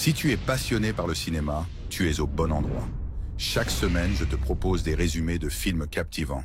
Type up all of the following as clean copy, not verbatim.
Si tu es passionné par le cinéma, tu es au bon endroit. Chaque semaine, je te propose des résumés de films captivants.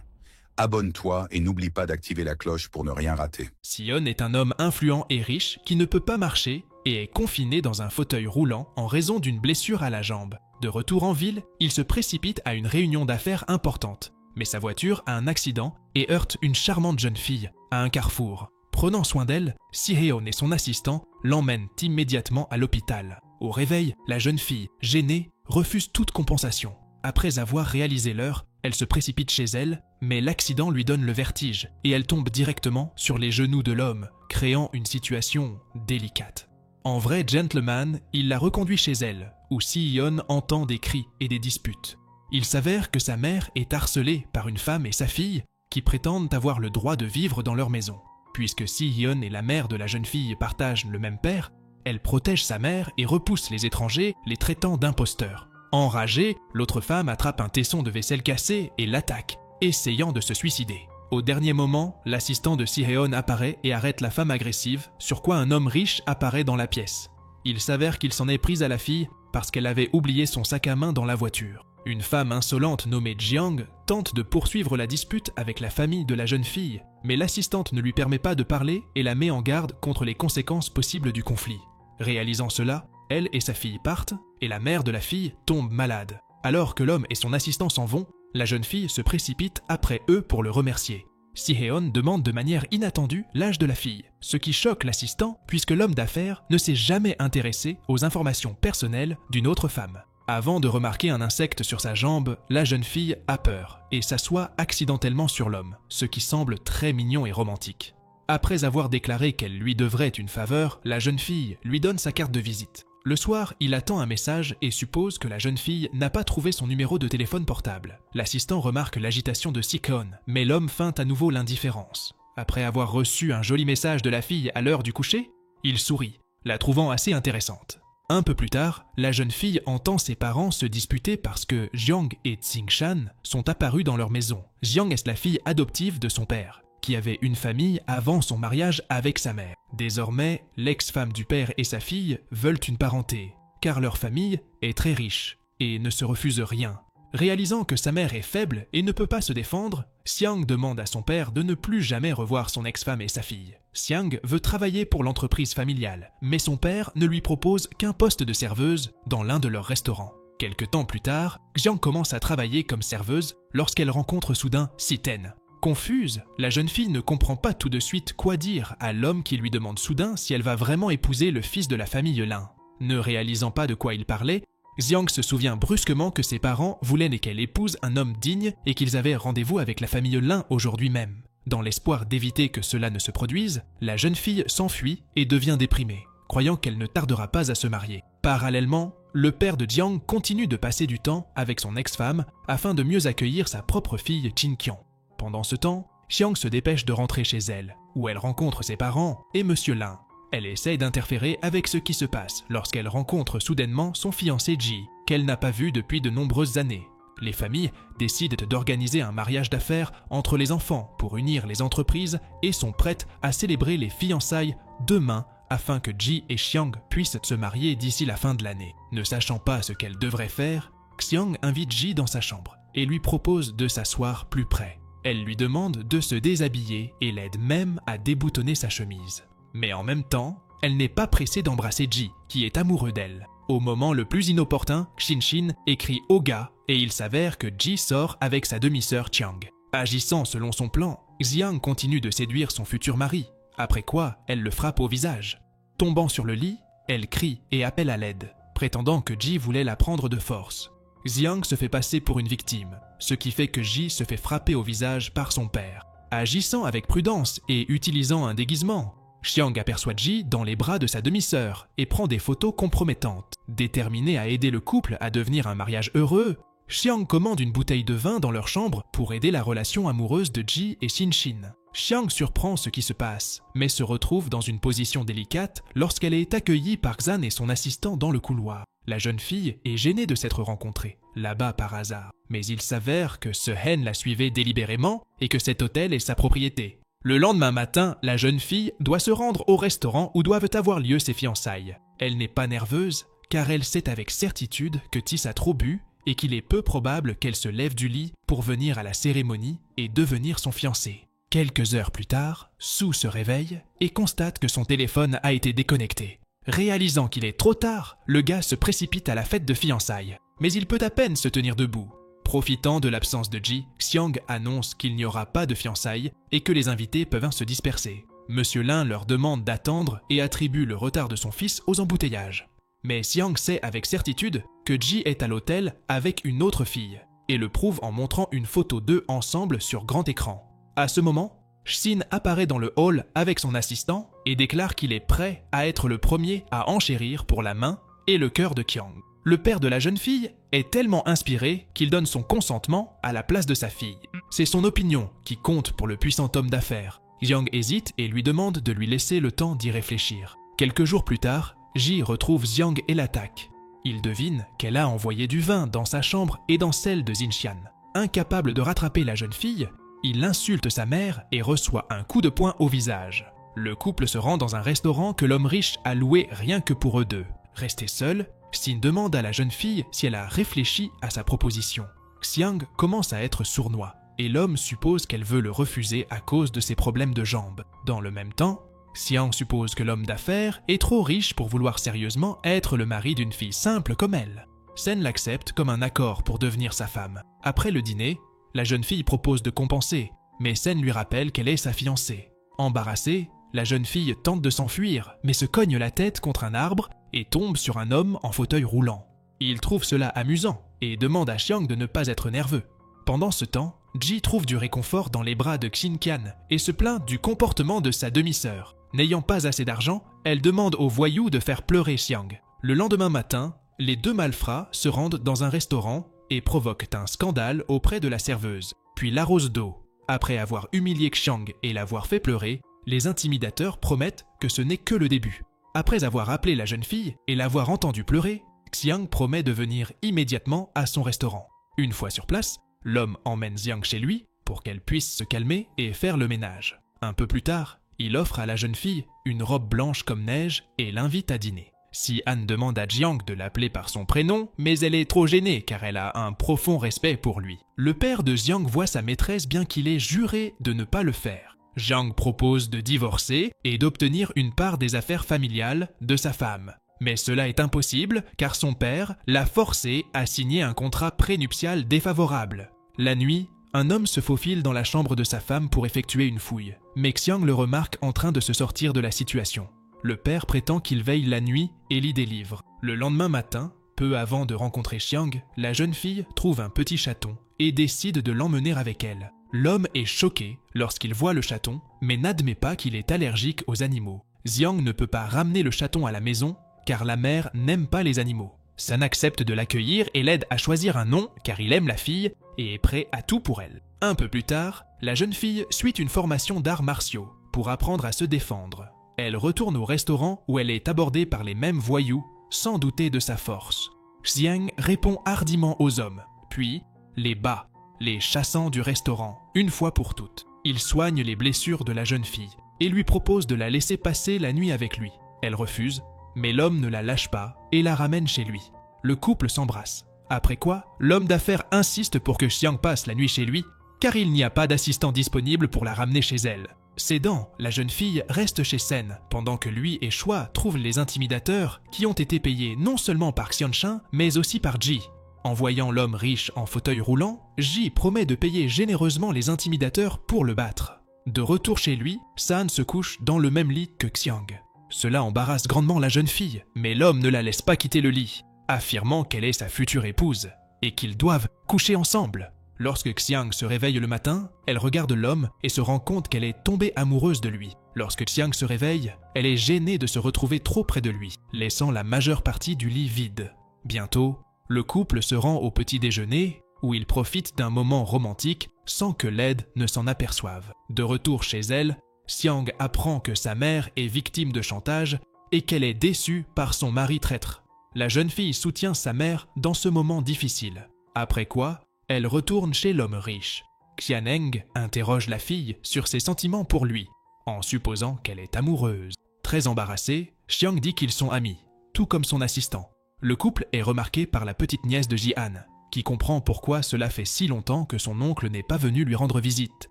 Abonne-toi et n'oublie pas d'activer la cloche pour ne rien rater. Sion est un homme influent et riche qui ne peut pas marcher et est confiné dans un fauteuil roulant en raison d'une blessure à la jambe. De retour en ville, il se précipite à une réunion d'affaires importante. Mais sa voiture a un accident et heurte une charmante jeune fille à un carrefour. Prenant soin d'elle, Si-Heon et son assistant l'emmènent immédiatement à l'hôpital. Au réveil, la jeune fille, gênée, refuse toute compensation. Après avoir réalisé l'heure, elle se précipite chez elle, mais l'accident lui donne le vertige et elle tombe directement sur les genoux de l'homme, créant une situation délicate. En vrai gentleman, il la reconduit chez elle, où Si-Yeon entend des cris et des disputes. Il s'avère que sa mère est harcelée par une femme et sa fille qui prétendent avoir le droit de vivre dans leur maison. Puisque Si-Yeon et la mère de la jeune fille partagent le même père, elle protège sa mère et repousse les étrangers, les traitant d'imposteurs. Enragée, l'autre femme attrape un tesson de vaisselle cassé et l'attaque, essayant de se suicider. Au dernier moment, l'assistant de Si-Heon apparaît et arrête la femme agressive, sur quoi un homme riche apparaît dans la pièce. Il s'avère qu'il s'en est pris à la fille parce qu'elle avait oublié son sac à main dans la voiture. Une femme insolente nommée Jiang tente de poursuivre la dispute avec la famille de la jeune fille, mais l'assistante ne lui permet pas de parler et la met en garde contre les conséquences possibles du conflit. Réalisant cela, elle et sa fille partent et la mère de la fille tombe malade. Alors que l'homme et son assistant s'en vont, la jeune fille se précipite après eux pour le remercier. Si-Heon demande de manière inattendue l'âge de la fille, ce qui choque l'assistant puisque l'homme d'affaires ne s'est jamais intéressé aux informations personnelles d'une autre femme. Avant de remarquer un insecte sur sa jambe, la jeune fille a peur et s'assoit accidentellement sur l'homme, ce qui semble très mignon et romantique. Après avoir déclaré qu'elle lui devrait une faveur, la jeune fille lui donne sa carte de visite. Le soir, il attend un message et suppose que la jeune fille n'a pas trouvé son numéro de téléphone portable. L'assistant remarque l'agitation de Si-Heon, mais l'homme feint à nouveau l'indifférence. Après avoir reçu un joli message de la fille à l'heure du coucher, il sourit, la trouvant assez intéressante. Un peu plus tard, la jeune fille entend ses parents se disputer parce que Jiang et Tsing-Shan sont apparus dans leur maison. Jiang est la fille adoptive de son père, qui avait une famille avant son mariage avec sa mère. Désormais, l'ex-femme du père et sa fille veulent une parenté, car leur famille est très riche et ne se refuse rien. Réalisant que sa mère est faible et ne peut pas se défendre, Xiang demande à son père de ne plus jamais revoir son ex-femme et sa fille. Xiang veut travailler pour l'entreprise familiale, mais son père ne lui propose qu'un poste de serveuse dans l'un de leurs restaurants. Quelque temps plus tard, Xiang commence à travailler comme serveuse lorsqu'elle rencontre soudain Si-Ten. Confuse, la jeune fille ne comprend pas tout de suite quoi dire à l'homme qui lui demande soudain si elle va vraiment épouser le fils de la famille Lin. Ne réalisant pas de quoi il parlait, Xiang se souvient brusquement que ses parents voulaient qu'elle épouse un homme digne et qu'ils avaient rendez-vous avec la famille Lin aujourd'hui même. Dans l'espoir d'éviter que cela ne se produise, la jeune fille s'enfuit et devient déprimée, croyant qu'elle ne tardera pas à se marier. Parallèlement, le père de Jiang continue de passer du temps avec son ex-femme afin de mieux accueillir sa propre fille Chin-Kian. Pendant ce temps, Xiang se dépêche de rentrer chez elle, où elle rencontre ses parents et Monsieur Lin. Elle essaye d'interférer avec ce qui se passe lorsqu'elle rencontre soudainement son fiancé Ji, qu'elle n'a pas vu depuis de nombreuses années. Les familles décident d'organiser un mariage d'affaires entre les enfants pour unir les entreprises et sont prêtes à célébrer les fiançailles demain afin que Ji et Xiang puissent se marier d'ici la fin de l'année. Ne sachant pas ce qu'elle devrait faire, Xiang invite Ji dans sa chambre et lui propose de s'asseoir plus près. Elle lui demande de se déshabiller et l'aide même à déboutonner sa chemise. Mais en même temps, elle n'est pas pressée d'embrasser Ji, qui est amoureux d'elle. Au moment le plus inopportun, Xin-Xin écrit Oga et il s'avère que Ji sort avec sa demi-sœur Chiang. Agissant selon son plan, Xiang continue de séduire son futur mari, après quoi elle le frappe au visage. Tombant sur le lit, elle crie et appelle à l'aide, prétendant que Ji voulait la prendre de force. Xiang se fait passer pour une victime, ce qui fait que Ji se fait frapper au visage par son père. Agissant avec prudence et utilisant un déguisement, Xiang aperçoit Ji dans les bras de sa demi-sœur et prend des photos compromettantes. Déterminé à aider le couple à devenir un mariage heureux, Xiang commande une bouteille de vin dans leur chambre pour aider la relation amoureuse de Ji et Xin-Xin. Xiang surprend ce qui se passe, mais se retrouve dans une position délicate lorsqu'elle est accueillie par Xan et son assistant dans le couloir. La jeune fille est gênée de s'être rencontrée, là-bas par hasard, mais il s'avère que ce Hen la suivait délibérément et que cet hôtel est sa propriété. Le lendemain matin, la jeune fille doit se rendre au restaurant où doivent avoir lieu ses fiançailles. Elle n'est pas nerveuse, car elle sait avec certitude que Tis a trop bu et qu'il est peu probable qu'elle se lève du lit pour venir à la cérémonie et devenir son fiancé. Quelques heures plus tard, Sue se réveille et constate que son téléphone a été déconnecté. Réalisant qu'il est trop tard, le gars se précipite à la fête de fiançailles. Mais il peut à peine se tenir debout. Profitant de l'absence de Ji, Xiang annonce qu'il n'y aura pas de fiançailles et que les invités peuvent se disperser. Monsieur Lin leur demande d'attendre et attribue le retard de son fils aux embouteillages. Mais Xiang sait avec certitude que Ji est à l'hôtel avec une autre fille et le prouve en montrant une photo d'eux ensemble sur grand écran. À ce moment, Xin apparaît dans le hall avec son assistant et déclare qu'il est prêt à être le premier à enchérir pour la main et le cœur de Qiang. Le père de la jeune fille est tellement inspiré qu'il donne son consentement à la place de sa fille. C'est son opinion qui compte pour le puissant homme d'affaires. Xiang hésite et lui demande de lui laisser le temps d'y réfléchir. Quelques jours plus tard, Ji retrouve Xiang et l'attaque. Il devine qu'elle a envoyé du vin dans sa chambre et dans celle de Xinxian. Incapable de rattraper la jeune fille, il insulte sa mère et reçoit un coup de poing au visage. Le couple se rend dans un restaurant que l'homme riche a loué rien que pour eux deux. Resté seul, Xin demande à la jeune fille si elle a réfléchi à sa proposition. Xiang commence à être sournois et l'homme suppose qu'elle veut le refuser à cause de ses problèmes de jambes. Dans le même temps, Xiang suppose que l'homme d'affaires est trop riche pour vouloir sérieusement être le mari d'une fille simple comme elle. Sen l'accepte comme un accord pour devenir sa femme. Après le dîner, la jeune fille propose de compenser, mais Sen lui rappelle qu'elle est sa fiancée. Embarrassée, la jeune fille tente de s'enfuir, mais se cogne la tête contre un arbre et tombe sur un homme en fauteuil roulant. Il trouve cela amusant et demande à Xiang de ne pas être nerveux. Pendant ce temps, Ji trouve du réconfort dans les bras de Xinqian et se plaint du comportement de sa demi-sœur. N'ayant pas assez d'argent, elle demande aux voyous de faire pleurer Xiang. Le lendemain matin, les deux malfrats se rendent dans un restaurant et provoquent un scandale auprès de la serveuse, puis l'arrosent d'eau. Après avoir humilié Xiang et l'avoir fait pleurer, les intimidateurs promettent que ce n'est que le début. Après avoir appelé la jeune fille et l'avoir entendue pleurer, Xiang promet de venir immédiatement à son restaurant. Une fois sur place, l'homme emmène Xiang chez lui pour qu'elle puisse se calmer et faire le ménage. Un peu plus tard, il offre à la jeune fille une robe blanche comme neige et l'invite à dîner. Si Han demande à Jiang de l'appeler par son prénom, mais elle est trop gênée car elle a un profond respect pour lui. Le père de Jiang voit sa maîtresse bien qu'il ait juré de ne pas le faire. Jiang propose de divorcer et d'obtenir une part des affaires familiales de sa femme. Mais cela est impossible car son père l'a forcé à signer un contrat prénuptial défavorable. La nuit, un homme se faufile dans la chambre de sa femme pour effectuer une fouille. Mais Xiang le remarque en train de se sortir de la situation. Le père prétend qu'il veille la nuit et lit des livres. Le lendemain matin, peu avant de rencontrer Xiang, la jeune fille trouve un petit chaton et décide de l'emmener avec elle. L'homme est choqué lorsqu'il voit le chaton, mais n'admet pas qu'il est allergique aux animaux. Xiang ne peut pas ramener le chaton à la maison car la mère n'aime pas les animaux. San accepte de l'accueillir et l'aide à choisir un nom car il aime la fille et est prêt à tout pour elle. Un peu plus tard, la jeune fille suit une formation d'arts martiaux pour apprendre à se défendre. Elle retourne au restaurant où elle est abordée par les mêmes voyous, sans douter de sa force. Xiang répond hardiment aux hommes, puis les bat, les chassant du restaurant, une fois pour toutes. Il soigne les blessures de la jeune fille et lui propose de la laisser passer la nuit avec lui. Elle refuse, mais l'homme ne la lâche pas et la ramène chez lui. Le couple s'embrasse. Après quoi, l'homme d'affaires insiste pour que Xiang passe la nuit chez lui, car il n'y a pas d'assistant disponible pour la ramener chez elle. Cédant, la jeune fille reste chez Sen, pendant que lui et Shua trouvent les intimidateurs qui ont été payés non seulement par Xiansheng, mais aussi par Ji. En voyant l'homme riche en fauteuil roulant, Ji promet de payer généreusement les intimidateurs pour le battre. De retour chez lui, San se couche dans le même lit que Xiang. Cela embarrasse grandement la jeune fille, mais l'homme ne la laisse pas quitter le lit, affirmant qu'elle est sa future épouse et qu'ils doivent coucher ensemble. Lorsque Xiang se réveille le matin, elle regarde l'homme et se rend compte qu'elle est tombée amoureuse de lui. Lorsque Xiang se réveille, elle est gênée de se retrouver trop près de lui, laissant la majeure partie du lit vide. Bientôt, le couple se rend au petit déjeuner où ils profitent d'un moment romantique sans que l'aide ne s'en aperçoive. De retour chez elle, Xiang apprend que sa mère est victime de chantage et qu'elle est déçue par son mari traître. La jeune fille soutient sa mère dans ce moment difficile. Après quoi, elle retourne chez l'homme riche. Xianeng interroge la fille sur ses sentiments pour lui, en supposant qu'elle est amoureuse. Très embarrassée, Xiang dit qu'ils sont amis, tout comme son assistant. Le couple est remarqué par la petite nièce de Ji-han, qui comprend pourquoi cela fait si longtemps que son oncle n'est pas venu lui rendre visite.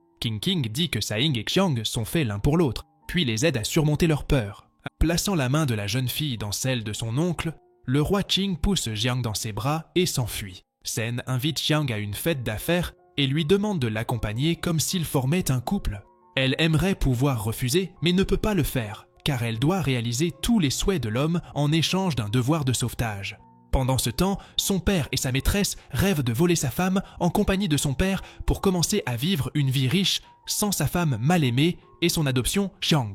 King dit que Sa-ing et Xiang sont faits l'un pour l'autre, puis les aide à surmonter leur peur. Plaçant la main de la jeune fille dans celle de son oncle, le roi Qing pousse Jiang dans ses bras et s'enfuit. Sen invite Xiang à une fête d'affaires et lui demande de l'accompagner comme s'ils formaient un couple. Elle aimerait pouvoir refuser, mais ne peut pas le faire, car elle doit réaliser tous les souhaits de l'homme en échange d'un devoir de sauvetage. Pendant ce temps, son père et sa maîtresse rêvent de voler sa femme en compagnie de son père pour commencer à vivre une vie riche sans sa femme mal aimée et son adoption Xiang.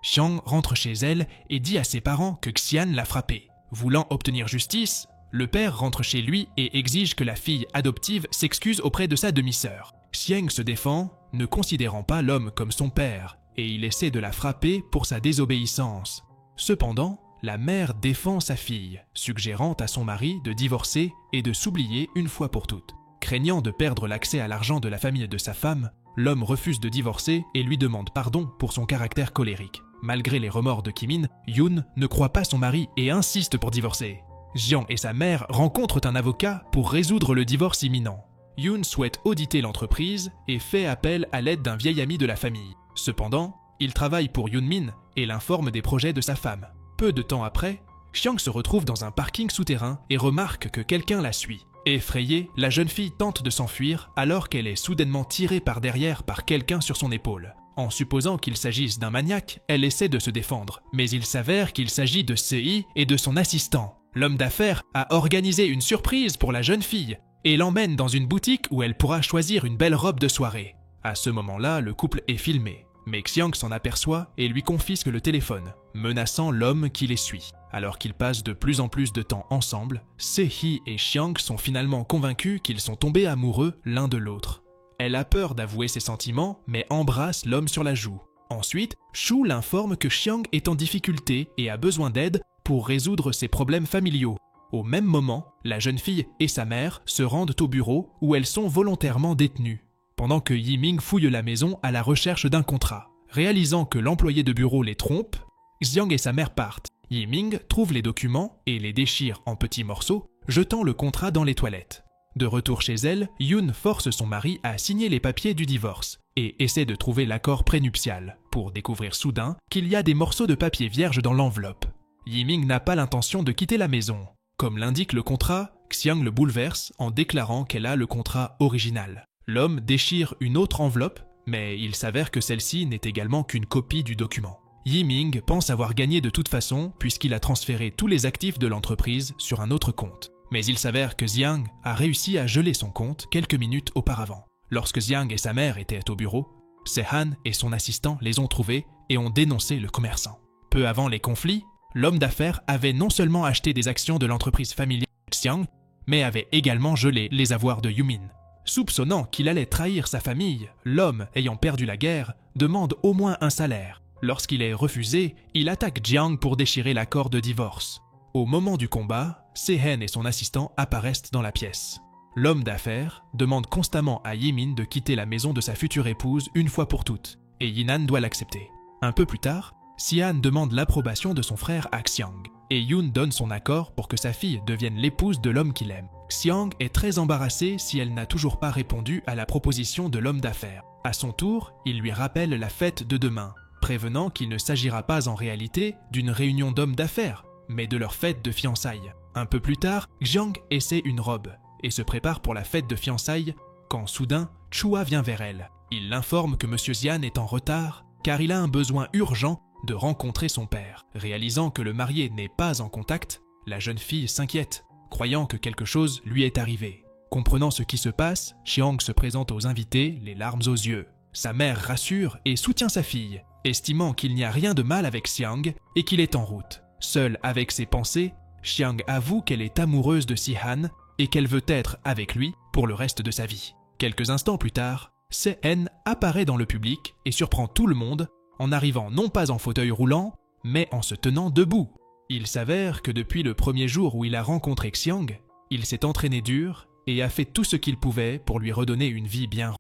Xiang rentre chez elle et dit à ses parents que Xian l'a frappé. Voulant obtenir justice, le père rentre chez lui et exige que la fille adoptive s'excuse auprès de sa demi-sœur. Xiang se défend, ne considérant pas l'homme comme son père, et il essaie de la frapper pour sa désobéissance. Cependant, la mère défend sa fille, suggérant à son mari de divorcer et de s'oublier une fois pour toutes. Craignant de perdre l'accès à l'argent de la famille de sa femme, l'homme refuse de divorcer et lui demande pardon pour son caractère colérique. Malgré les remords de Kimin, Yoon ne croit pas son mari et insiste pour divorcer. Jiang et sa mère rencontrent un avocat pour résoudre le divorce imminent. Yoon souhaite auditer l'entreprise et fait appel à l'aide d'un vieil ami de la famille. Cependant, il travaille pour Yoon-min et l'informe des projets de sa femme. Peu de temps après, Xiang se retrouve dans un parking souterrain et remarque que quelqu'un la suit. Effrayée, la jeune fille tente de s'enfuir alors qu'elle est soudainement tirée par derrière par quelqu'un sur son épaule. En supposant qu'il s'agisse d'un maniaque, elle essaie de se défendre, mais il s'avère qu'il s'agit de Sei et de son assistant. L'homme d'affaires a organisé une surprise pour la jeune fille et l'emmène dans une boutique où elle pourra choisir une belle robe de soirée. À ce moment-là, le couple est filmé, mais Xiang s'en aperçoit et lui confisque le téléphone, menaçant l'homme qui les suit. Alors qu'ils passent de plus en plus de temps ensemble, Sei et Xiang sont finalement convaincus qu'ils sont tombés amoureux l'un de l'autre. Elle a peur d'avouer ses sentiments, mais embrasse l'homme sur la joue. Ensuite, Shu l'informe que Xiang est en difficulté et a besoin d'aide pour résoudre ses problèmes familiaux. Au même moment, la jeune fille et sa mère se rendent au bureau où elles sont volontairement détenues, pendant que Yiming fouille la maison à la recherche d'un contrat. Réalisant que l'employé de bureau les trompe, Xiang et sa mère partent. Yiming trouve les documents et les déchire en petits morceaux, jetant le contrat dans les toilettes. De retour chez elle, Yoon force son mari à signer les papiers du divorce et essaie de trouver l'accord prénuptial pour découvrir soudain qu'il y a des morceaux de papier vierge dans l'enveloppe. Yiming n'a pas l'intention de quitter la maison. Comme l'indique le contrat, Xiang le bouleverse en déclarant qu'elle a le contrat original. L'homme déchire une autre enveloppe, mais il s'avère que celle-ci n'est également qu'une copie du document. Yiming pense avoir gagné de toute façon puisqu'il a transféré tous les actifs de l'entreprise sur un autre compte. Mais il s'avère que Xiang a réussi à geler son compte quelques minutes auparavant. Lorsque Xiang et sa mère étaient au bureau, Se-han et son assistant les ont trouvés et ont dénoncé le commerçant. Peu avant les conflits, l'homme d'affaires avait non seulement acheté des actions de l'entreprise familiale de Xiang, mais avait également gelé les avoirs de Yumin. Soupçonnant qu'il allait trahir sa famille, l'homme, ayant perdu la guerre, demande au moins un salaire. Lorsqu'il est refusé, il attaque Jiang pour déchirer l'accord de divorce. Au moment du combat, Se-hen et son assistant apparaissent dans la pièce. L'homme d'affaires demande constamment à Yimin de quitter la maison de sa future épouse une fois pour toutes, et Yinan doit l'accepter. Un peu plus tard, Xian demande l'approbation de son frère à Xiang, et Yoon donne son accord pour que sa fille devienne l'épouse de l'homme qu'il aime. Xiang est très embarrassée si elle n'a toujours pas répondu à la proposition de l'homme d'affaires. À son tour, il lui rappelle la fête de demain, prévenant qu'il ne s'agira pas en réalité d'une réunion d'hommes d'affaires, mais de leur fête de fiançailles. Un peu plus tard, Jiang essaie une robe et se prépare pour la fête de fiançailles quand soudain, Chua vient vers elle. Il l'informe que Monsieur Xian est en retard car il a un besoin urgent de rencontrer son père. Réalisant que le marié n'est pas en contact, la jeune fille s'inquiète, croyant que quelque chose lui est arrivé. Comprenant ce qui se passe, Xiang se présente aux invités, les larmes aux yeux. Sa mère rassure et soutient sa fille, estimant qu'il n'y a rien de mal avec Xiang et qu'il est en route. Seule avec ses pensées, Xiang avoue qu'elle est amoureuse de Si-han et qu'elle veut être avec lui pour le reste de sa vie. Quelques instants plus tard, Se-hen apparaît dans le public et surprend tout le monde en arrivant non pas en fauteuil roulant, mais en se tenant debout. Il s'avère que depuis le premier jour où il a rencontré Xiang, il s'est entraîné dur et a fait tout ce qu'il pouvait pour lui redonner une vie bien